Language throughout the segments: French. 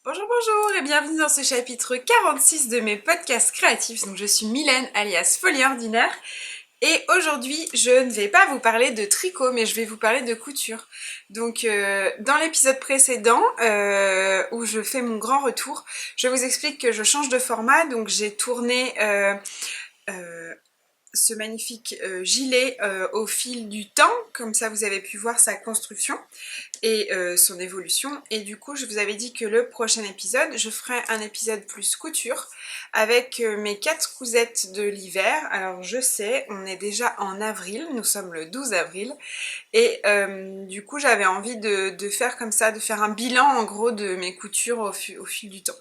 Bonjour, bonjour et bienvenue dans ce chapitre 46 de mes podcasts créatifs. Donc je suis Mylène alias Folie Ordinaire et aujourd'hui je ne vais pas vous parler de tricot mais je vais vous parler de couture. Donc dans l'épisode précédent où je fais mon grand retour, je vous explique que je change de format. Donc j'ai tourné euh, ce magnifique gilet au fil du temps, comme ça vous avez pu voir sa construction et son évolution. Et du coup je vous avais dit que le prochain épisode je ferai un épisode plus couture avec mes 4 cousettes de l'hiver. Alors je sais, on est déjà en avril, nous sommes le 12 avril et du coup j'avais envie de faire comme ça, de faire un bilan en gros de mes coutures au fil du temps.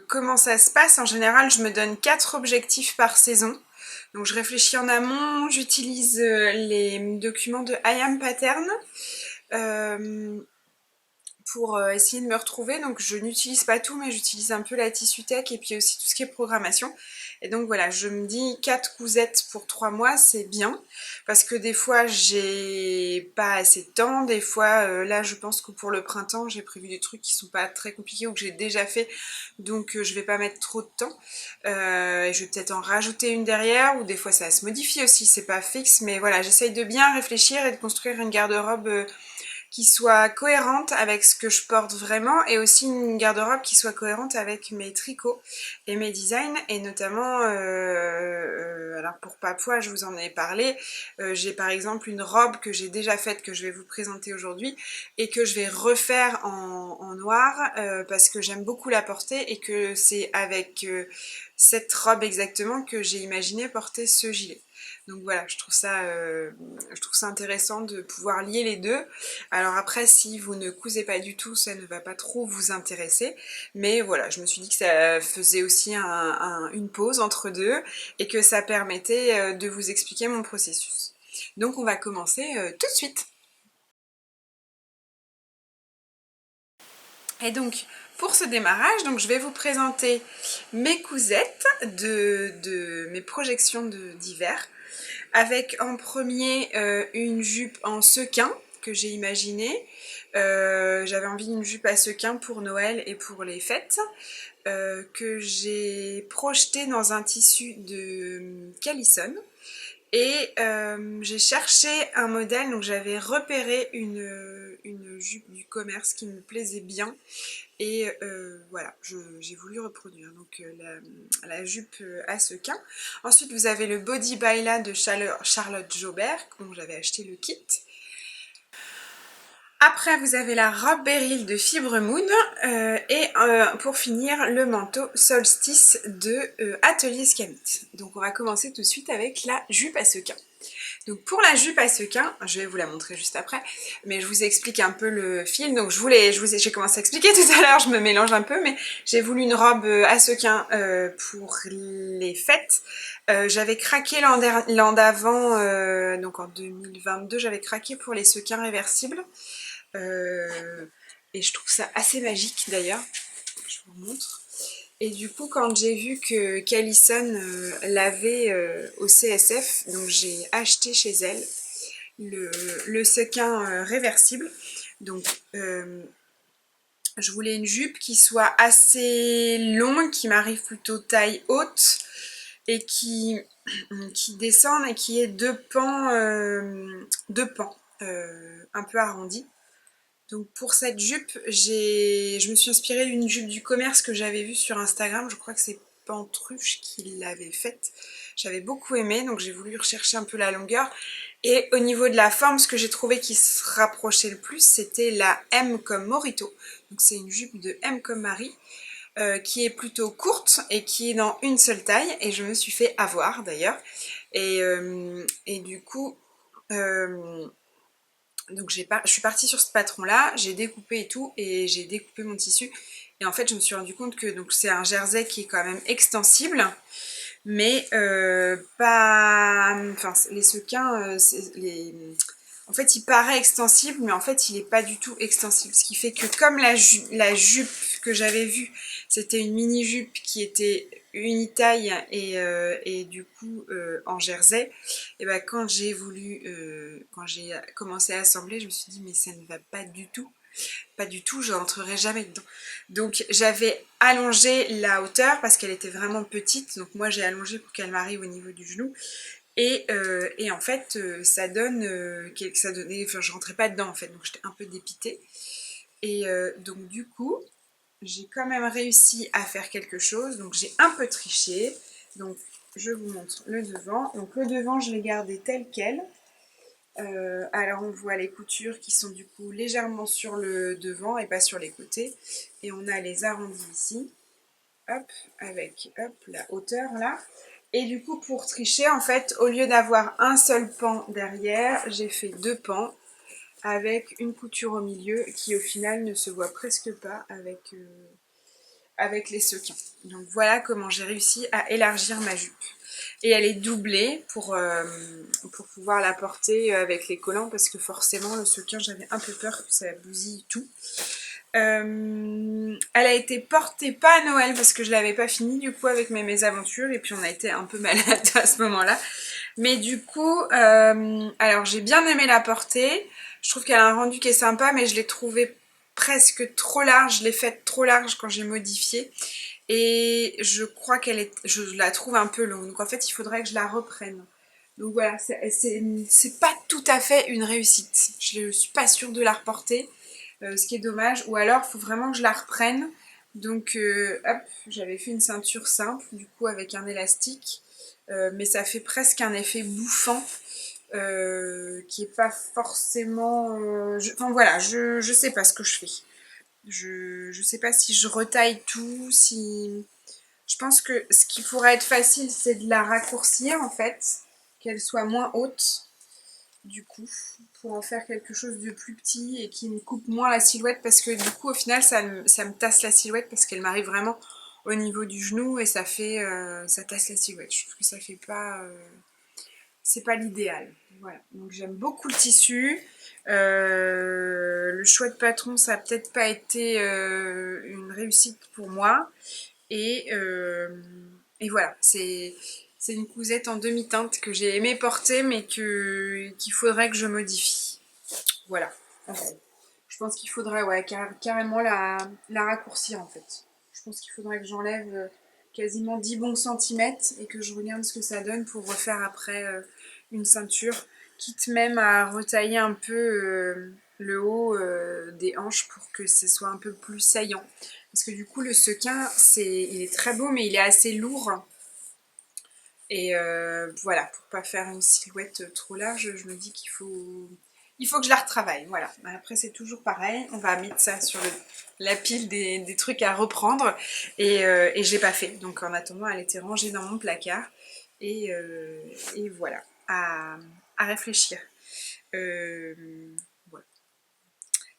Comment ça se passe? En général, je me donne 4 objectifs par saison. Donc je réfléchis en amont, j'utilise les documents de I Am Pattern euh, pour essayer de me retrouver. Donc je n'utilise pas tout, mais j'utilise un peu la Tissu Tech et puis aussi tout ce qui est programmation. Et donc voilà, je me dis 4 cousettes pour 3 mois, c'est bien. Parce que des fois, j'ai pas assez de temps. Des fois, là, je pense que pour le printemps, j'ai prévu des trucs qui sont pas très compliqués ou que j'ai déjà fait. Donc je vais pas mettre trop de temps. Et je vais peut-être en rajouter une derrière. Ou des fois, ça se modifie aussi, c'est pas fixe. Mais voilà, j'essaye de bien réfléchir et de construire une garde-robe qui soit cohérente avec ce que je porte vraiment et aussi une garde-robe qui soit cohérente avec mes tricots et mes designs et notamment alors pour Papouas je vous en ai parlé, j'ai par exemple une robe que j'ai déjà faite que je vais vous présenter aujourd'hui et que je vais refaire en noir parce que j'aime beaucoup la porter et que c'est avec cette robe exactement que j'ai imaginé porter ce gilet. Donc voilà, je trouve ça intéressant de pouvoir lier les deux. Alors après, si vous ne cousez pas du tout, ça ne va pas trop vous intéresser. Mais voilà, je me suis dit que ça faisait aussi une pause entre deux et que ça permettait de vous expliquer mon processus. Donc on va commencer tout de suite. Et donc, pour ce démarrage, donc, je vais vous présenter mes cousettes de mes projections d'hiver. Avec en premier une jupe en sequin que j'ai imaginée. J'avais envie d'une jupe à sequin pour Noël et pour les fêtes. Que j'ai projetée dans un tissu de Callison. Et j'ai cherché un modèle, donc j'avais repéré une jupe du commerce qui me plaisait bien. Et voilà, j'ai voulu reproduire donc la jupe à sequin. Ensuite, vous avez le Body Baila de Charlotte Jobert, dont j'avais acheté le kit. Après, vous avez la robe Beryl de Fibre Moon et pour finir, le manteau Solstice de Atelier Scamit. Donc on va commencer tout de suite avec la jupe à sequin. Donc pour la jupe à sequin, je vais vous la montrer juste après, mais je vous explique un peu le fil. Donc j'ai commencé à expliquer tout à l'heure, je me mélange un peu, mais j'ai voulu une robe à sequin pour les fêtes. J'avais craqué l'an d'avant, donc en 2022, j'avais craqué pour les sequins réversibles. Et je trouve ça assez magique d'ailleurs. Je vous montre. Et du coup, quand j'ai vu que Callison l'avait au CSF, donc j'ai acheté chez elle le sequin réversible. Donc, je voulais une jupe qui soit assez longue, qui m'arrive plutôt taille haute et qui descende et qui ait deux pans un peu arrondis. Donc pour cette jupe, je me suis inspirée d'une jupe du commerce que j'avais vue sur Instagram. Je crois que c'est Pantruche qui l'avait faite. J'avais beaucoup aimé, donc j'ai voulu rechercher un peu la longueur. Et au niveau de la forme, ce que j'ai trouvé qui se rapprochait le plus, c'était la M comme Morito. Donc c'est une jupe de M comme Marie, qui est plutôt courte et qui est dans une seule taille. Et je me suis fait avoir d'ailleurs. Et du coup... Donc je suis partie sur ce patron-là, j'ai découpé et tout, et j'ai découpé mon tissu. Et en fait, je me suis rendu compte que c'est un jersey qui est quand même extensible, mais pas... Enfin, les sequins, en fait, il paraît extensible, mais en fait, il n'est pas du tout extensible. Ce qui fait que comme la jupe que j'avais vue, c'était une mini-jupe qui était unitaille et du coup en jersey, et ben quand j'ai commencé à assembler, je me suis dit mais ça ne va pas du tout. Pas du tout, je n'entrerai jamais dedans. Donc j'avais allongé la hauteur parce qu'elle était vraiment petite. Donc moi j'ai allongé pour qu'elle m'arrive au niveau du genou. Et en fait, ça donne, ça donnait, enfin je rentrais pas dedans en fait, donc j'étais un peu dépitée. Et donc du coup, j'ai quand même réussi à faire quelque chose. Donc j'ai un peu triché. Donc je vous montre le devant. Donc le devant, je l'ai gardé tel quel. Alors on voit les coutures qui sont du coup légèrement sur le devant et pas sur les côtés. Et on a les arrondis ici, hop, avec hop, la hauteur là. Et du coup pour tricher, en fait, au lieu d'avoir un seul pan derrière, j'ai fait deux pans avec une couture au milieu qui au final ne se voit presque pas avec les sequins. Donc voilà comment j'ai réussi à élargir ma jupe. Et elle est doublée pour pouvoir la porter avec les collants parce que forcément le sequin j'avais un peu peur que ça bousille tout. Elle a été portée pas à Noël parce que je l'avais pas fini du coup avec mes mésaventures et puis on a été un peu malade à ce moment-là. Mais du coup, alors j'ai bien aimé la porter. Je trouve qu'elle a un rendu qui est sympa mais je l'ai trouvée presque trop large. Je l'ai faite trop large quand j'ai modifié. Et je crois je la trouve un peu longue. Donc en fait, il faudrait que je la reprenne. Donc voilà, c'est pas tout à fait une réussite. Je ne suis pas sûre de la reporter, ce qui est dommage. Ou alors, il faut vraiment que je la reprenne. Donc hop, j'avais fait une ceinture simple, du coup avec un élastique. Mais ça fait presque un effet bouffant. Qui est pas forcément... Enfin voilà, je sais pas ce que je fais. Je sais pas si je retaille tout, si... Je pense que ce qui pourrait être facile, c'est de la raccourcir en fait, qu'elle soit moins haute, du coup, pour en faire quelque chose de plus petit et qui me coupe moins la silhouette, parce que du coup, au final, ça me tasse la silhouette, parce qu'elle m'arrive vraiment au niveau du genou et ça tasse la silhouette. Je trouve que ça fait pas... c'est pas l'idéal. Voilà. Donc j'aime beaucoup le tissu. Le choix de patron, ça a peut-être pas été une réussite pour moi. Et, euh, et voilà, c'est une cousette en demi-teinte que j'ai aimé porter, mais qu'il faudrait que je modifie. Voilà, en gros. Je pense qu'il faudrait ouais, carrément la raccourcir en fait. Je pense qu'il faudrait que j'enlève quasiment 10 bons centimètres et que je regarde ce que ça donne pour refaire après une ceinture, quitte même à retailler un peu le haut des hanches pour que ce soit un peu plus saillant. Parce que du coup le sequin, il est très beau mais il est assez lourd. Et voilà, pour pas faire une silhouette trop large, je me dis il faut que je la retravaille. Voilà. Après, c'est toujours pareil. On va mettre ça sur la pile des trucs à reprendre. Et j'ai pas fait. Donc en attendant, elle était rangée dans mon placard. Et voilà, à réfléchir. Euh, voilà.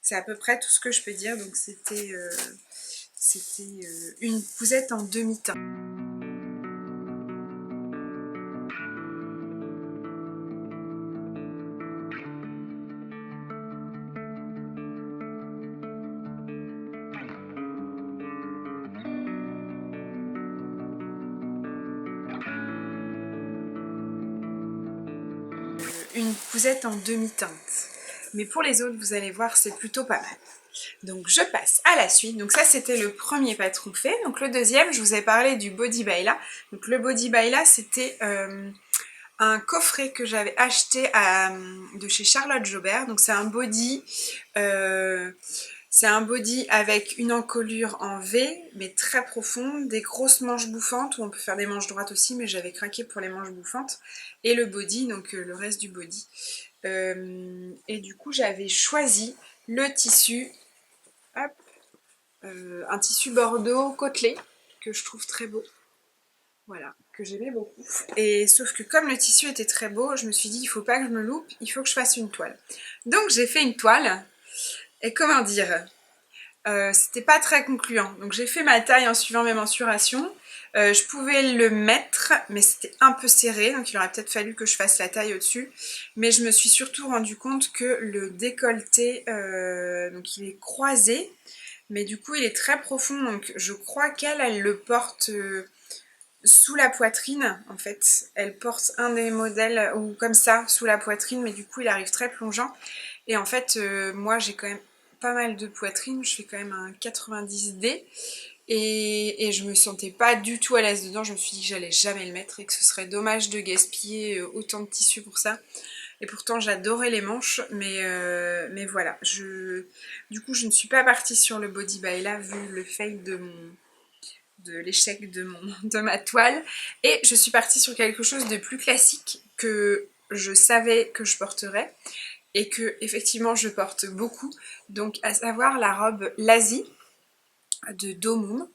C'est à peu près tout ce que je peux dire. Donc c'était une cousette en demi-teinte. Une cousette en demi-teinte. Mais pour les autres, vous allez voir, c'est plutôt pas mal. Donc je passe à la suite. Donc ça, c'était le premier patron fait. Donc le deuxième, je vous ai parlé du Body Baila. Donc le Body Baila, c'était un coffret que j'avais acheté de chez Charlotte Jobert. Donc c'est un body avec une encolure en V, mais très profonde, des grosses manches bouffantes, où on peut faire des manches droites aussi, mais j'avais craqué pour les manches bouffantes, et le body, donc le reste du body. Et du coup, j'avais choisi le tissu, hop, un tissu bordeaux côtelé, que je trouve très beau. voilà, que j'aimais beaucoup. Et sauf que comme le tissu était très beau, je me suis dit il faut pas que je me loupe, il faut que je fasse une toile. Donc j'ai fait une toile, et comment dire, c'était pas très concluant. Donc j'ai fait ma taille en suivant mes mensurations. Je pouvais le mettre, mais c'était un peu serré, donc il aurait peut-être fallu que je fasse la taille au-dessus. Mais je me suis surtout rendu compte que le décolleté, donc il est croisé, mais du coup il est très profond, donc je crois elle le porte sous la poitrine en fait. Elle porte un des modèles, ou comme ça, sous la poitrine, mais du coup il arrive très plongeant. Et en fait, moi j'ai quand même pas mal de poitrine, je fais quand même un 90D. Et je me sentais pas du tout à l'aise dedans, je me suis dit que j'allais jamais le mettre et que ce serait dommage de gaspiller autant de tissu pour ça. Et pourtant j'adorais les manches, mais voilà, du coup je ne suis pas partie sur le body by là vu le fail de l'échec de ma toile, et je suis partie sur quelque chose de plus classique que je savais que je porterais et que effectivement je porte beaucoup, donc à savoir la robe Lazy de Domum.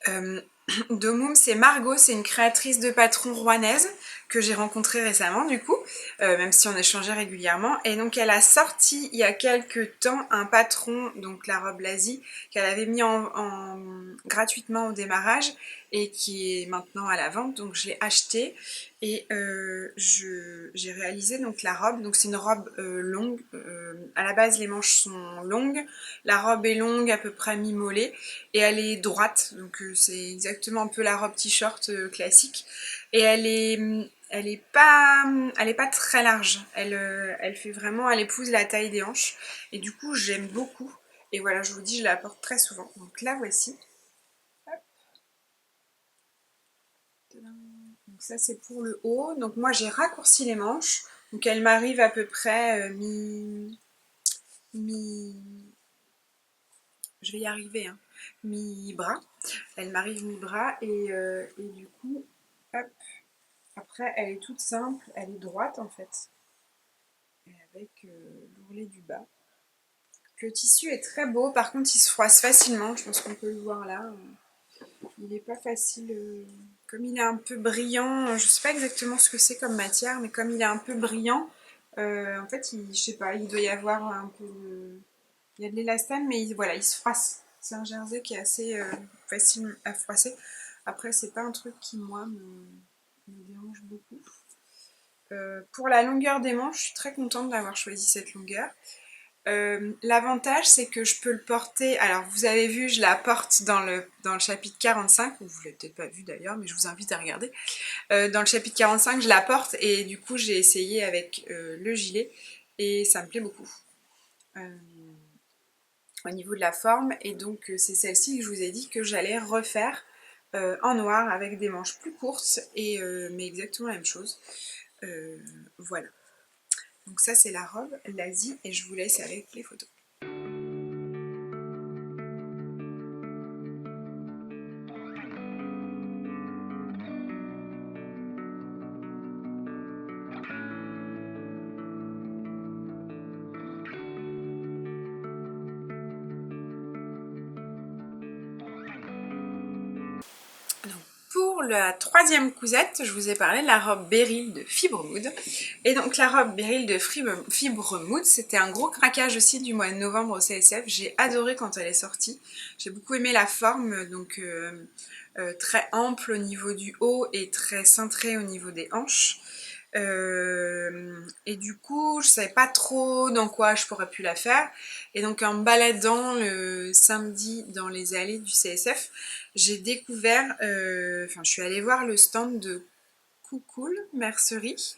Euh, Domum, c'est Margot, c'est une créatrice de patrons rouennaise que j'ai rencontrée récemment du coup, même si on échangeait régulièrement. Et donc elle a sorti il y a quelques temps un patron, donc la robe Lazy, qu'elle avait mis gratuitement au démarrage et qui est maintenant à la vente. Donc je l'ai acheté et j'ai réalisé donc la robe. Donc c'est une robe longue. À la base les manches sont longues, la robe est longue à peu près mi-mollet et elle est droite, donc c'est exactement un peu la robe t-shirt classique. Et elle est pas très large. Elle fait vraiment, elle épouse la taille des hanches. Et du coup, j'aime beaucoup. Et voilà, je vous dis, je la porte très souvent. Donc la voici. Hop. Donc ça, c'est pour le haut. Donc moi, j'ai raccourci les manches. Donc elle m'arrive à peu près mi, je vais y arriver, hein, mi-bras. Elle m'arrive mi-bras et du coup, hop. Après, elle est toute simple, elle est droite en fait, et avec l'ourlet du bas. Le tissu est très beau, par contre il se froisse facilement, je pense qu'on peut le voir là. Il n'est pas facile, comme il est un peu brillant, je sais pas exactement ce que c'est comme matière, mais comme il est un peu brillant, en fait, je sais pas, il doit y avoir un peu il y a de l'élastane, mais voilà, il se froisse. C'est un jersey qui est assez facile à froisser. Après, c'est pas un truc qui, moi, me dérange beaucoup. Pour la longueur des manches, je suis très contente d'avoir choisi cette longueur. L'avantage, c'est que je peux le porter. Alors, vous avez vu, je la porte dans le chapitre 45, ou vous l'avez peut-être pas vu d'ailleurs, mais je vous invite à regarder. Dans le chapitre 45, je la porte et du coup, j'ai essayé avec le gilet et ça me plaît beaucoup. Au niveau de la forme, et donc c'est celle-ci que je vous ai dit que j'allais refaire en noir avec des manches plus courtes, mais exactement la même chose. Voilà. Donc ça c'est la robe l'Asie et je vous laisse avec les photos. Pour la troisième cousette, je vous ai parlé de la robe Beryl de Fibre Mood. Et donc la robe Beryl de Fibre Mood, c'était un gros craquage aussi du mois de novembre au CSF. J'ai adoré quand elle est sortie. J'ai beaucoup aimé la forme, donc très ample au niveau du haut et très cintrée au niveau des hanches. Et du coup, je savais pas trop dans quoi je pourrais pu la faire. Et donc en me baladant le samedi dans les allées du CSF, j'ai découvert, enfin je suis allée voir le stand de Coucoul Mercerie,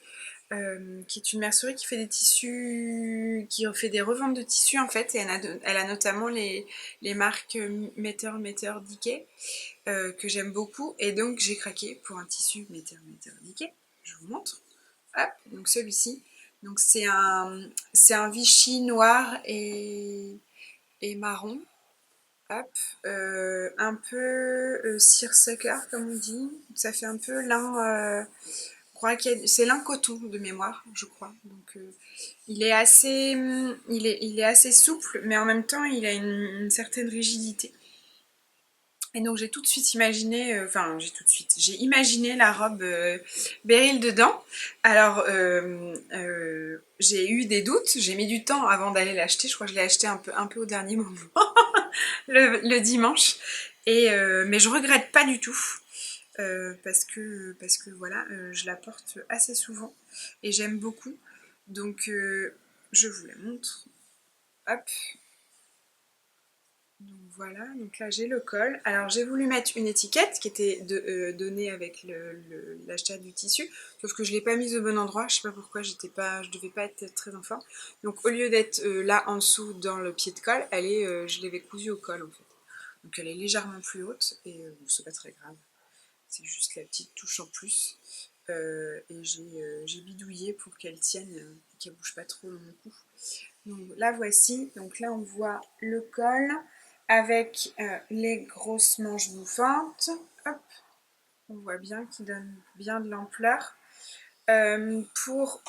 qui est une mercerie qui fait des tissus, qui fait des reventes de tissus en fait, et elle a notamment les marques Meter Dickey, que j'aime beaucoup, et donc j'ai craqué pour un tissu Meter Dickey, je vous montre. Hop, donc celui-ci. Donc c'est un Vichy noir et marron. Hop, un peu seersucker comme on dit. Ça fait un peu lin, je crois c'est lin coton de mémoire, je crois. Donc il est assez, il est assez souple, mais en même temps il a une certaine rigidité. Et donc j'ai tout de suite imaginé, j'ai imaginé la robe Beryl dedans. Alors j'ai eu des doutes, j'ai mis du temps avant d'aller l'acheter, je crois que je l'ai acheté un peu au dernier moment, le dimanche. Mais je regrette pas du tout. Parce que voilà, je la porte assez souvent et j'aime beaucoup. Donc je vous la montre. Hop. Donc voilà, donc là j'ai le col. Alors j'ai voulu mettre une étiquette qui était donnée avec l'achat du tissu, sauf que je ne l'ai pas mise au bon endroit, je sais pas pourquoi, je devais pas être très en forme. Donc au lieu d'être là en dessous dans le pied de colle, je l'avais cousue au col en fait. Donc elle est légèrement plus haute et bon, c'est pas très grave, c'est juste la petite touche en plus. Et j'ai bidouillé pour qu'elle tienne et qu'elle bouge pas trop dans mon cou. Donc la voici, donc là on voit le col avec les grosses manches bouffantes. Hop, on voit bien qu'il donne bien de l'ampleur. Pour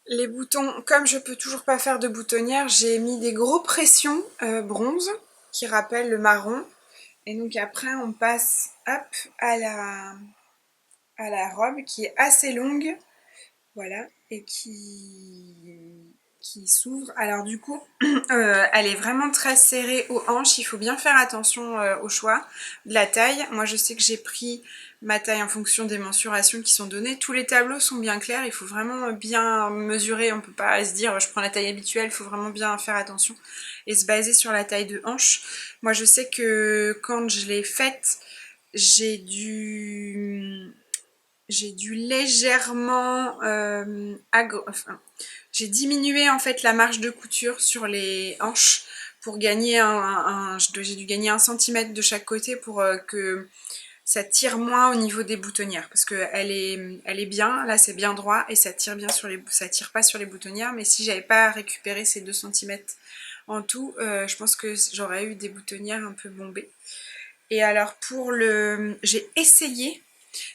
les boutons, comme je peux toujours pas faire de boutonnière, j'ai mis des gros pressions bronze qui rappellent le marron. Et donc après on passe hop, à la robe qui est assez longue. Voilà, et qui s'ouvre. Alors du coup, elle est vraiment très serrée aux hanches. Il faut bien faire attention au choix de la taille. Moi, je sais que j'ai pris ma taille en fonction des mensurations qui sont données. Tous les tableaux sont bien clairs. Il faut vraiment bien mesurer. On peut pas se dire je prends la taille habituelle. Il faut vraiment bien faire attention et se baser sur la taille de hanche. Moi, je sais que quand je l'ai faite, j'ai dû légèrement j'ai diminué en fait la marge de couture sur les hanches pour gagner j'ai dû gagner 1 cm de chaque côté pour que ça tire moins au niveau des boutonnières parce que elle est bien, là c'est bien droit et ça tire bien ça tire pas sur les boutonnières, mais si j'avais pas récupéré ces 2 cm en tout, je pense que j'aurais eu des boutonnières un peu bombées. Et alors j'ai essayé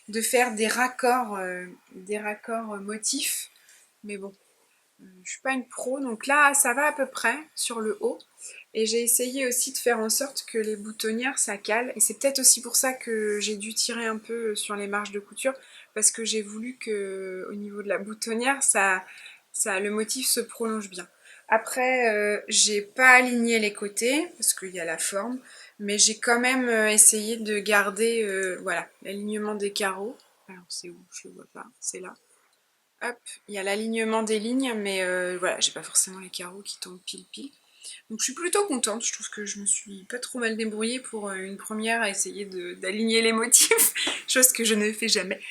de faire des raccords motifs, mais bon, je suis pas une pro, donc là ça va à peu près sur le haut. Et j'ai essayé aussi de faire en sorte que les boutonnières ça cale, et c'est peut-être aussi pour ça que j'ai dû tirer un peu sur les marges de couture, parce que j'ai voulu que au niveau de la boutonnière le motif se prolonge bien. Après j'ai pas aligné les côtés parce qu'il y a la forme, mais j'ai quand même essayé de garder voilà, l'alignement des carreaux. Alors c'est où? Je le vois pas, c'est là. Hop, il y a l'alignement des lignes, mais voilà, j'ai pas forcément les carreaux qui tombent pile pile. Donc je suis plutôt contente, je trouve que je me suis pas trop mal débrouillée pour une première à essayer d'aligner les motifs, chose que je ne fais jamais.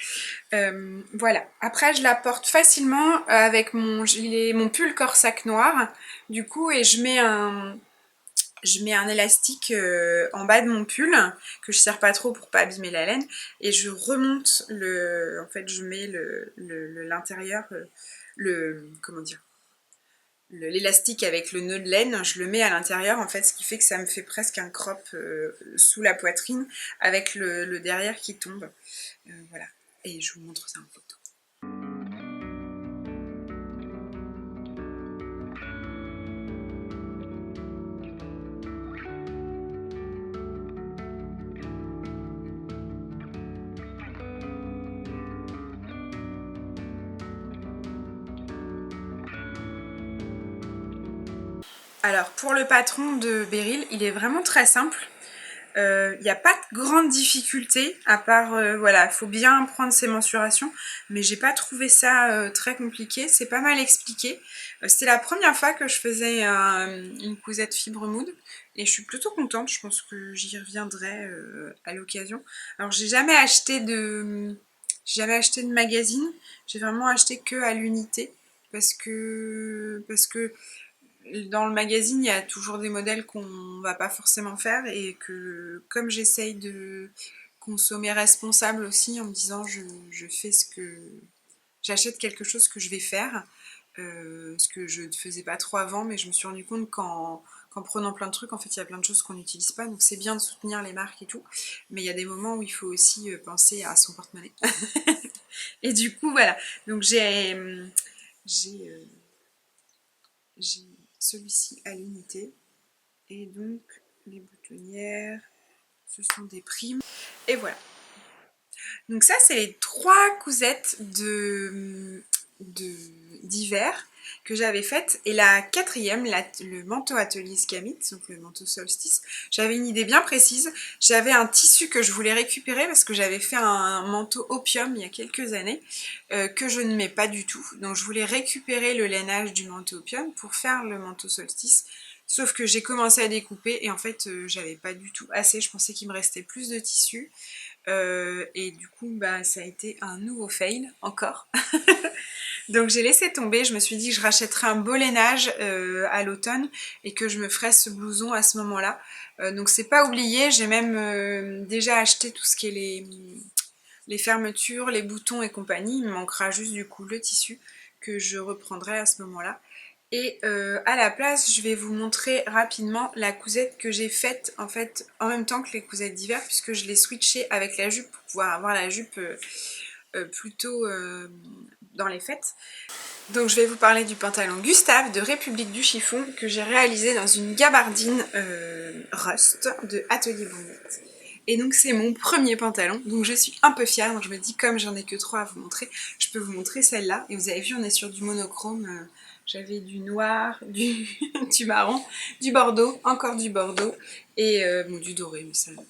Voilà, après je la porte facilement avec mon gilet, mon pull corsac noir, du coup, et je mets un élastique en bas de mon pull que je serre pas trop pour pas abîmer la laine, et je remonte en fait je mets l'intérieur, comment dire, l'élastique avec le nœud de laine, je le mets à l'intérieur en fait, ce qui fait que ça me fait presque un crop sous la poitrine avec le derrière qui tombe. Voilà, et je vous montre ça en photo. Alors pour le patron de Beryl, il est vraiment très simple. Il n'y a pas de grande difficulté, à part, voilà, il faut bien prendre ses mensurations, mais j'ai pas trouvé ça très compliqué, c'est pas mal expliqué. C'était la première fois que je faisais une cousette fibre mood, et je suis plutôt contente, je pense que j'y reviendrai à l'occasion. Alors j'ai jamais acheté de magazine, j'ai vraiment acheté que à l'unité, parce que dans le magazine, il y a toujours des modèles qu'on va pas forcément faire, et que comme j'essaye de consommer responsable aussi en me disant je fais ce que j'achète quelque chose que je vais faire, ce que je ne faisais pas trop avant, mais je me suis rendu compte qu'en prenant plein de trucs, en fait il y a plein de choses qu'on n'utilise pas, donc c'est bien de soutenir les marques et tout, mais il y a des moments où il faut aussi penser à son porte-monnaie. Et du coup voilà, donc j'ai j'ai celui-ci à l'unité, et donc les boutonnières, ce sont des primes. Et voilà. Donc ça, c'est les 3 cousettes d'hiver que j'avais faites. Et la 4e, le manteau atelier Scamit, donc le manteau solstice, j'avais une idée bien précise. J'avais un tissu que je voulais récupérer parce que j'avais fait un manteau opium il y a quelques années que je ne mets pas du tout. Donc je voulais récupérer le lainage du manteau opium pour faire le manteau solstice. Sauf que j'ai commencé à découper et en fait j'avais pas du tout assez. Je pensais qu'il me restait plus de tissu. Et du coup bah ça a été un nouveau fail encore. Donc j'ai laissé tomber, je me suis dit que je rachèterais un beau lainage à l'automne et que je me ferais ce blouson à ce moment-là. Donc c'est pas oublié, j'ai même déjà acheté tout ce qui est les fermetures, les boutons et compagnie. Il me manquera juste du coup le tissu que je reprendrai à ce moment-là. Et à la place, je vais vous montrer rapidement la cousette que j'ai faite en fait en même temps que les cousettes d'hiver puisque je l'ai switché avec la jupe pour pouvoir avoir la jupe plutôt dans les fêtes. Donc je vais vous parler du pantalon Gustave de République du Chiffon que j'ai réalisé dans une gabardine Rust de Atelier Brunette. Et donc c'est mon premier pantalon, donc je suis un peu fière, donc je me dis comme j'en ai que 3 à vous montrer, je peux vous montrer celle-là. Et vous avez vu, on est sur du monochrome, j'avais du noir, du marron, du bordeaux, encore du bordeaux, et bon, du doré, mais ça... Voilà.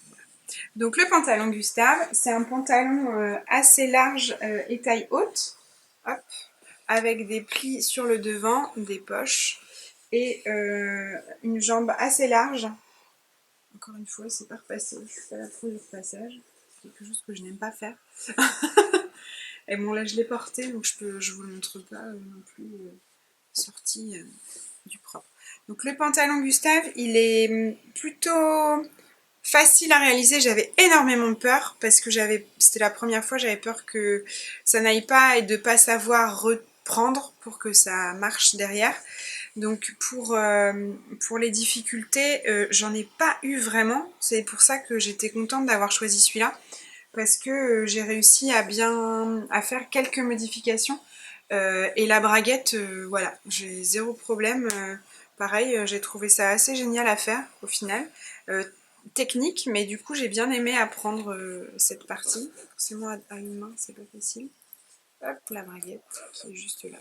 Donc le pantalon Gustave, c'est un pantalon assez large et taille haute, hop, avec des plis sur le devant, des poches, et une jambe assez large. Encore une fois, c'est pas repassé, je suis pas la pro du repassage, c'est quelque chose que je n'aime pas faire. Et bon là je l'ai porté, donc je vous le montre pas non plus sorti du propre. Donc le pantalon Gustave, il est plutôt facile à réaliser. J'avais énormément peur parce que c'était la première fois, j'avais peur que ça n'aille pas et de pas savoir reprendre pour que ça marche derrière. Donc pour les difficultés, j'en ai pas eu vraiment. C'est pour ça que j'étais contente d'avoir choisi celui-là parce que j'ai réussi à faire quelques modifications. Et la braguette, voilà, j'ai zéro problème. Pareil, j'ai trouvé ça assez génial à faire au final. Technique, mais du coup j'ai bien aimé apprendre cette partie. Forcément à une main, c'est pas facile. Hop, la braguette qui est juste là.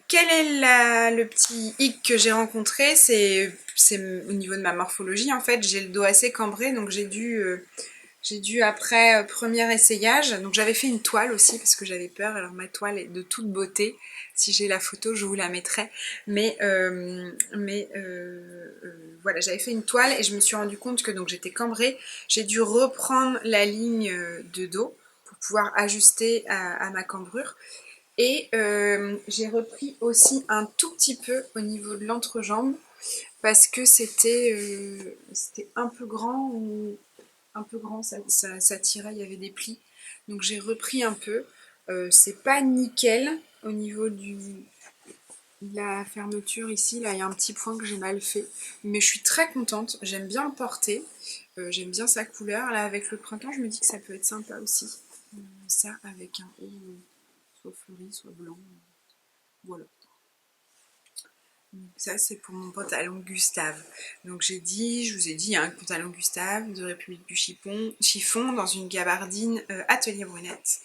Quel est le petit hic que j'ai rencontré? C'est au niveau de ma morphologie en fait. J'ai le dos assez cambré, donc j'ai dû après premier essayage, donc j'avais fait une toile aussi parce que j'avais peur. Alors ma toile est de toute beauté, si j'ai la photo je vous la mettrai, mais voilà, j'avais fait une toile et je me suis rendu compte que donc j'étais cambrée. J'ai dû reprendre la ligne de dos pour pouvoir ajuster à ma cambrure. Et j'ai repris aussi un tout petit peu au niveau de l'entrejambe parce que c'était un peu grand, ça tirait, il y avait des plis. Donc j'ai repris un peu. C'est pas nickel au niveau de la fermeture ici. Là, il y a un petit point que j'ai mal fait. Mais je suis très contente. J'aime bien le porter. J'aime bien sa couleur. Là, avec le printemps, je me dis que ça peut être sympa aussi. Ça, avec un haut soit fleuri, soit blanc. Voilà. Donc ça c'est pour mon pantalon Gustave. Donc je vous ai dit, un pantalon Gustave de République du Chiffon dans une gabardine Atelier Brunette.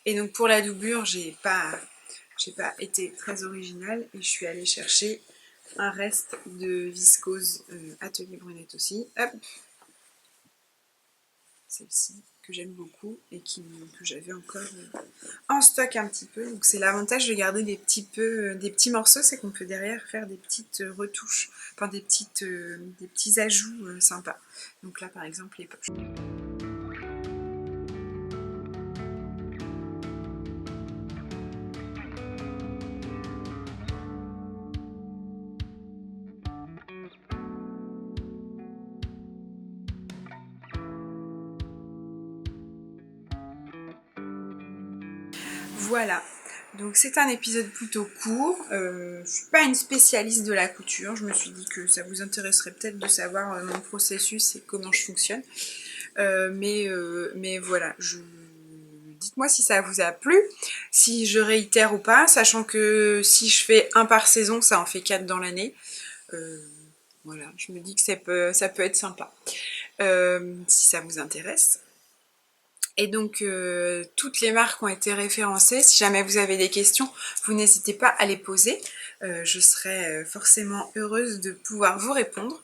Et donc pour la doublure, j'ai pas été très originale et je suis allée chercher un reste de viscose Atelier Brunette aussi. Hop, celle-ci que j'aime beaucoup et que j'avais encore en stock un petit peu. Donc c'est l'avantage de garder des petits morceaux, c'est qu'on peut derrière faire des petites retouches, enfin des petits ajouts sympas. Donc là par exemple les poches. Voilà, donc c'est un épisode plutôt court. Je suis pas une spécialiste de la couture, je me suis dit que ça vous intéresserait peut-être de savoir mon processus et comment je fonctionne. Mais voilà, dites-moi si ça vous a plu, si je réitère ou pas, sachant que si je fais un par saison, ça en fait 4 dans l'année. Voilà, je me dis que ça peut être sympa, si ça vous intéresse. Et donc, toutes les marques ont été référencées. Si jamais vous avez des questions, vous n'hésitez pas à les poser. Je serai forcément heureuse de pouvoir vous répondre.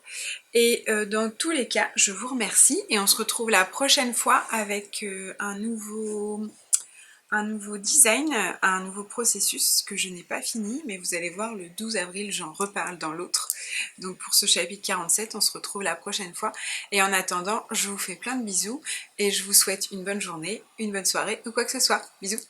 Et dans tous les cas, je vous remercie et on se retrouve la prochaine fois avec un nouveau design, un nouveau processus que je n'ai pas fini, mais vous allez voir le 12 avril, j'en reparle dans l'autre. Donc pour ce chapitre 47, on se retrouve la prochaine fois. Et en attendant, je vous fais plein de bisous et je vous souhaite une bonne journée, une bonne soirée ou quoi que ce soit. Bisous!